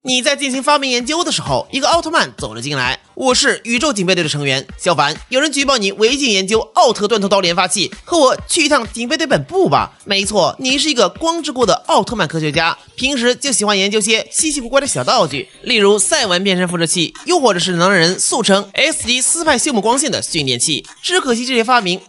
你在进行发明研究的时候，一个奥特曼走了进来。我是宇宙警备队的成员小凡，有人举报你违禁研究奥特断头刀连发器，和我去一趟警备队本部吧。没错，你是一个光之国的奥特曼科学家，平时就喜欢研究些稀奇古怪的小道具，例如赛文变身复制器，又或者是能让人速成 S 级斯派休姆光线的训练器。只可惜这些发明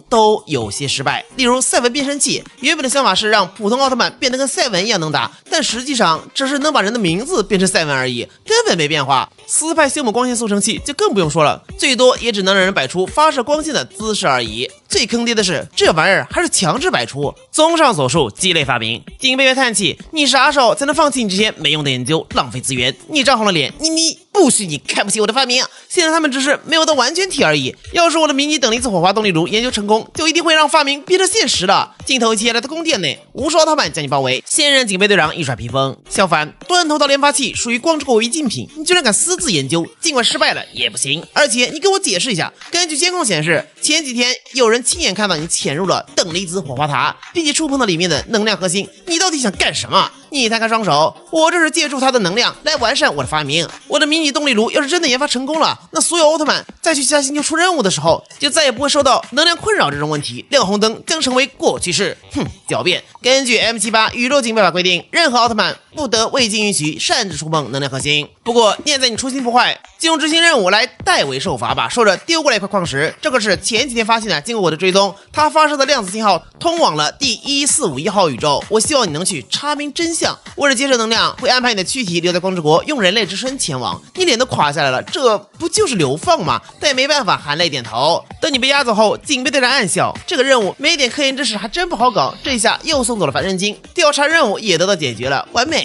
都有些失败。例如赛文变身器，原本的想法是让普通奥特曼变得跟赛文一样能打，但实际上只是能把人的名字变成赛文而已，根本没变化。斯派休姆光线速成器就更不用说了，最多也只能让人摆出发射光线的姿势而已。最坑爹的是，这玩意儿还是强制摆出。综上所述，鸡肋发明。警备员叹气：“你啥时候才能放弃你这些没用的研究，浪费资源？”你涨红了脸：“你不许你看不起我的发明！现在他们只是没有到完全体而已。要是我的迷你等离子火花动力炉研究成功，就一定会让发明变成现实的。”镜头一切来到宫殿内，无数奥特曼将你包围。现任警备队长一甩披风：“小凡，断头刀连发器属于光之国违禁品，你居然敢私自研究，尽管失败了也不行。而且你给我解释一下，根据监控显示，前几天有人亲眼看到你潜入了等离子火花塔，并且触碰到里面的能量核心，你到底想干什么？”你摊开双手，我这是借助它的能量来完善我的发明。我的迷你动力炉要是真的研发成功了，那所有奥特曼在去其他星球出任务的时候，就再也不会受到能量困扰这种问题，亮红灯将成为过去式。狡辩。根据 M78 宇宙警备法规定，任何奥特曼不得未经允许擅自触碰能量核心。不过念在你粗心破坏，就用执行任务来代为受罚吧。说着丢过来一块矿石，这个是前几天发现的，经过我的追踪，它发射的量子信号通往了第1451号宇宙。我希望你能去查明真相。为了节省能量，会安排你的躯体留在光之国，用人类之身前往。你脸都垮下来了，这不就是流放吗？但也没办法，含泪点头。等你被押走后，警备队长暗笑，这个任务没点科研知识还真不好搞。这一下又送走了凡人精，调查任务也得到解决了，完美。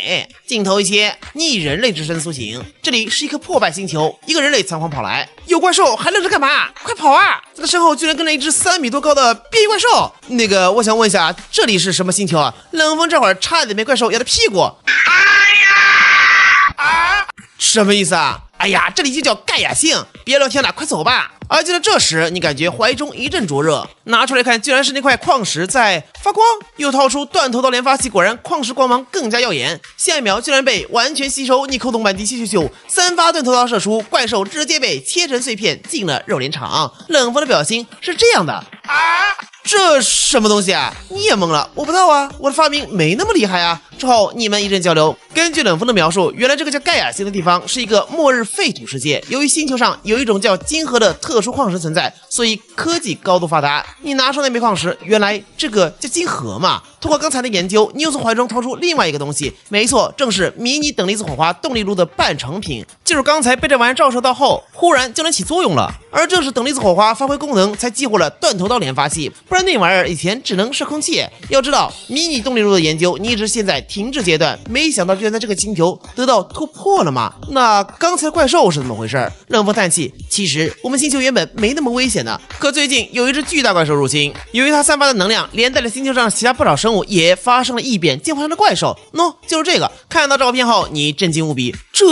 镜头一切，你以人类之身苏醒，这里是一颗破败星球，一个人类仓皇跑来，有怪兽还愣着干嘛？快跑啊！在他身后居然跟着一只3米多高的变异怪兽。我想问一下，这里是什么星球啊？冷风这会儿差点被怪兽咬到屁股。什么意思啊？哎呀，这里就叫盖亚星，别聊天了，快走吧。而就在这时，你感觉怀中一阵灼热，拿出来看，居然是那块矿石在发光。又掏出断头刀连发器，果然矿石光芒更加耀眼。下一秒居然被完全吸收，你扣动扳机咻，3发断头刀射出，怪兽直接被切成碎片，进了肉联厂。冷风的表情是这样的：这什么东西啊？你也懵了？我不知道啊，我的发明没那么厉害啊。之后你们一阵交流，根据冷风的描述，原来这个叫盖亚星的地方是一个末日废土世界。由于星球上有一种叫金核的特殊矿石存在，所以科技高度发达。你拿出那枚矿石，原来这个叫金核嘛。通过刚才的研究，你又从怀中掏出另外一个东西，没错，正是迷你等离子火花动力炉的半成品。就是刚才被这玩意照射到后，忽然就能起作用了。而正是等离子火花发挥功能，才激活了断头刀连发器，不然那玩意儿以前只能射空气。要知道，迷你动力炉的研究你一直现在停滞阶段，没想到居然在这个星球得到突破了吗？那刚才怪兽是怎么回事？冷风叹气，其实我们星球原本没那么危险的，可最近有一只巨大怪兽入侵，由于它散发的能量，连带着星球上其他不少生物也发生了异变，进化成了怪兽。就是这个。看到照片后，你震惊无比，这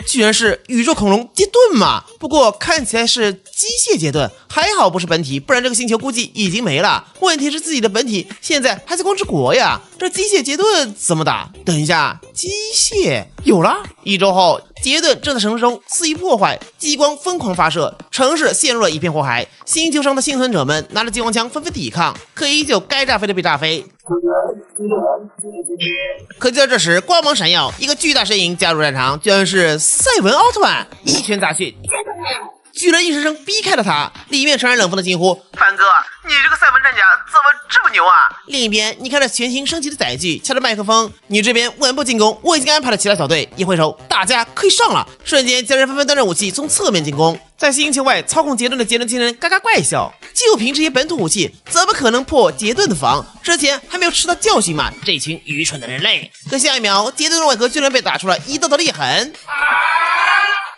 居然是宇宙恐龙杰顿嘛？不过看起来是机械杰顿，还好不是本体，不然这个星球估计已经没了。问题是自己的本体现在还在光之国呀，这机械杰顿怎么打？等一下，机械有了。1周后，杰顿正在城市中肆意破坏，激光疯狂发射，城市陷入了一片火海。星球上的幸存者们拿着激光枪纷纷抵抗，可依旧该炸飞的被炸飞。可就在这时，光芒闪耀，一个巨大身影加入战场，居然是赛文奥特曼，一拳砸去，居然硬生生逼开了他。里面传来冷风的惊呼：“凡哥，你这个赛文战甲怎么这么牛啊？”另一边，你看着全新升级的载具，掐着麦克风，你这边稳步进攻，我已经安排了其他小队，一挥手，大家可以上了。瞬间，家人纷纷端着武器从侧面进攻。在星球外操控杰顿的杰伦亲人嘎嘎怪笑，就凭这些本土武器，怎么可能破杰顿的防？之前还没有吃到教训吗？这群愚蠢的人类！可下一秒，杰顿的外壳居然被打出了一道道裂痕。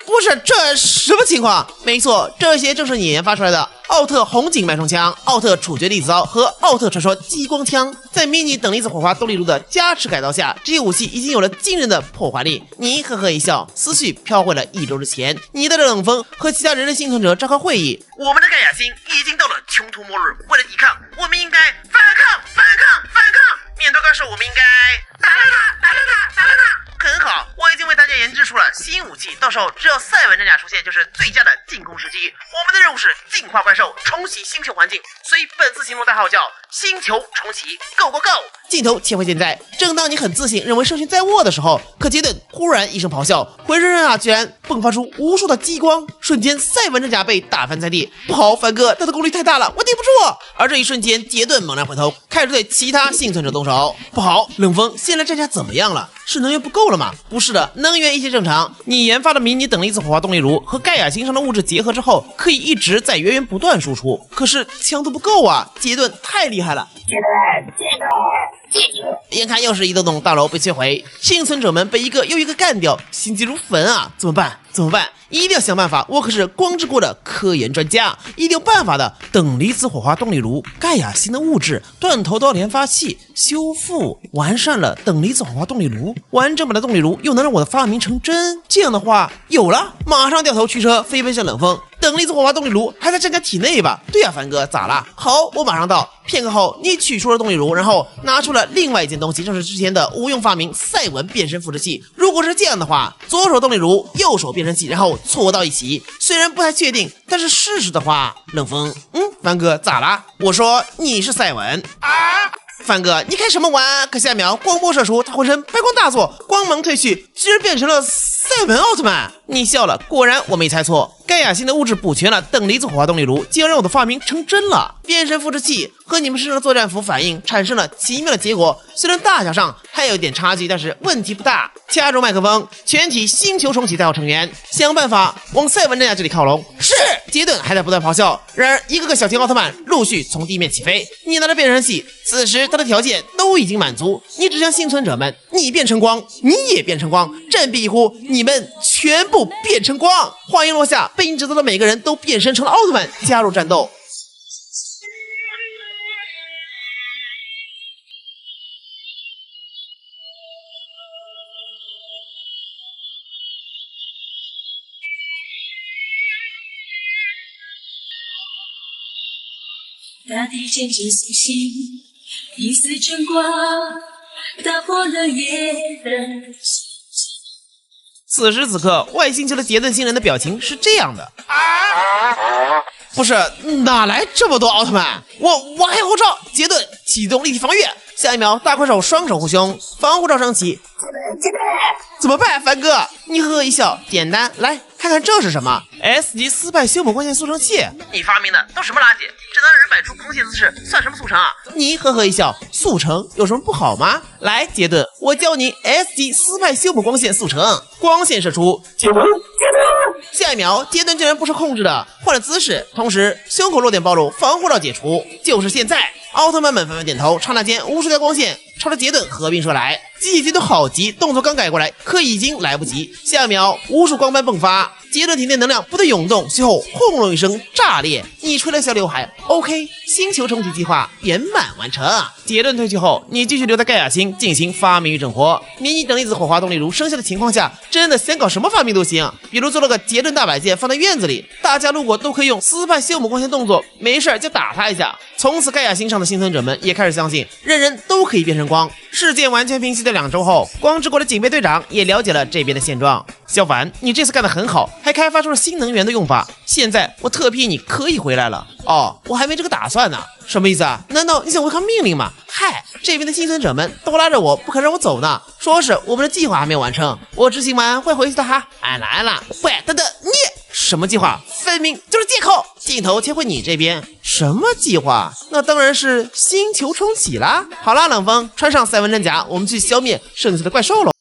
不是，这什么情况？没错，这些正是你研发出来的奥特红警脉冲枪、奥特处决粒子刀和奥特传说激光枪。在迷你等离子火花动力炉的加持改造下，这些武器已经有了惊人的破坏力。你呵呵一笑，思绪飘回了1周之前，你带着冷风和其他人类幸存者召开会议。我们的盖亚星已经到了穷途末日，为了抵抗，我们应该反抗！面对怪兽，我们应该打了他！很好，我已经为大家新武器，到时候只要赛文真假出现就是最佳的进攻时机。我们的任务是净化怪兽，重启星球环境，所以本次行动代号叫星球重启 ，Go Go Go！ 镜头切回现在，正当你很自信认为胜券在握的时候，可杰顿忽然一声咆哮，浑身居然迸发出无数的激光，瞬间赛文真假被打翻在地。不好，凡哥，他的功率太大了，我顶不住！而这一瞬间，杰顿猛然回头，开始对其他幸存者动手。不好，冷风，现在战甲怎么样了？是能源不够了吗？不是的，能源一切正常。你研发的迷你等离子火花动力炉和盖亚星上的物质结合之后，可以一直在源源不断输出。可是强度不够啊！杰顿太厉害了。眼看又是一栋大楼被摧毁，幸存者们被一个又一个干掉，心急如焚啊！怎么办？怎么办？一定要想办法！我可是光之国的科研专家，一定有办法的。等离子火花动力炉、盖亚星的物质、断头刀连发器、修复完善了等离子火花动力炉，完整版的动力炉又能让我的发明成真。这样的话，有了，马上掉头驱车飞奔向冷风。等离子火花动力炉还在战甲体内吧？对呀，凡哥，咋了？好，我马上到。片刻后，你取出了动力炉，然后拿出了另外一件东西，正是之前的无用发明赛文变身复制器。如果是这样的话，左手动力炉，右手变身器，然后搓到一起。虽然不太确定，但是试试的话，冷风，凡哥咋啦？我说你是赛文啊。凡哥，你开什么玩？可下一秒，光波射出，他浑身白光大作，光芒褪去，居然变成了赛文奥特曼。你笑了，果然我没猜错。盖亚星的物质补全了等离子火花动力炉，竟然让我的发明成真了。变身复制器和你们身上的作战服反应产生了奇妙的结果，虽然大小上还有点差距，但是问题不大。掐住麦克风，全体星球重启代号成员，想办法往赛文真假这里靠拢。是，杰顿还在不断咆哮。然而一个个小型奥特曼陆续从地面起飞，你拿着变身器，此时他的条件都已经满足，你只向幸存者们，你变成光，你也变成光，振臂一呼，你们全部变成光。话音落下，被你制造的每个人都变身成了奥特曼，加入战斗。大地渐渐苏醒，一丝晨光打破了夜的。此时此刻，外星球的杰顿星人的表情是这样的不是，哪来这么多奥特曼？我还有后罩！杰顿启动立体防御，下一秒大快手双手护胸，防护罩升起。怎么办，凡哥？你呵呵一笑，简单，来看看这是什么 ？S 级斯派修补光线速成器。你发明的都什么垃圾？只能让人摆出光线姿势，算什么速成啊？你呵呵一笑，速成有什么不好吗？来，杰顿，我教你 S 级斯派修补光线速成，光线射出，下一秒，杰顿竟然不受控制的换了姿势，同时胸口弱点暴露，防护罩解除，就是现在。奥特曼们纷纷点头，刹那间无数条光线朝着杰顿合并射来。机器节奏好急，动作刚改过来，可已经来不及。下一秒，无数光斑迸发，杰顿体内能量不断涌动，随后轰隆一声炸裂。你吹了小刘海 ，OK， 星球重启计划圆满完成。杰顿退去后，你继续留在盖亚星进行发明与整活。迷你等离子火花动力炉生效的情况下，真的想搞什么发明都行，比如做了个杰顿大摆件放在院子里，大家路过都可以用斯派修姆光线动作，没事就打他一下。从此盖亚星上的幸存者们也开始相信，人人都可以变成光。事件完全平息的2周后，光之国的警备队长也了解了这边的现状。小凡，你这次干得很好，还开发出了新能源的用法。现在我特批你可以回来了。哦，我还没这个打算呢。什么意思啊？难道你想违抗命令吗？嗨，这边的幸存者们都拉着我不肯让我走呢，说是我们的计划还没有完成，我执行完会回去的哈。俺来了。喂，等等，你什么计划？分明就是借口。镜头切回你这边，什么计划？那当然是星球重启啦。好啦，冷风，穿上赛文真甲，我们去消灭剩下的怪兽喽。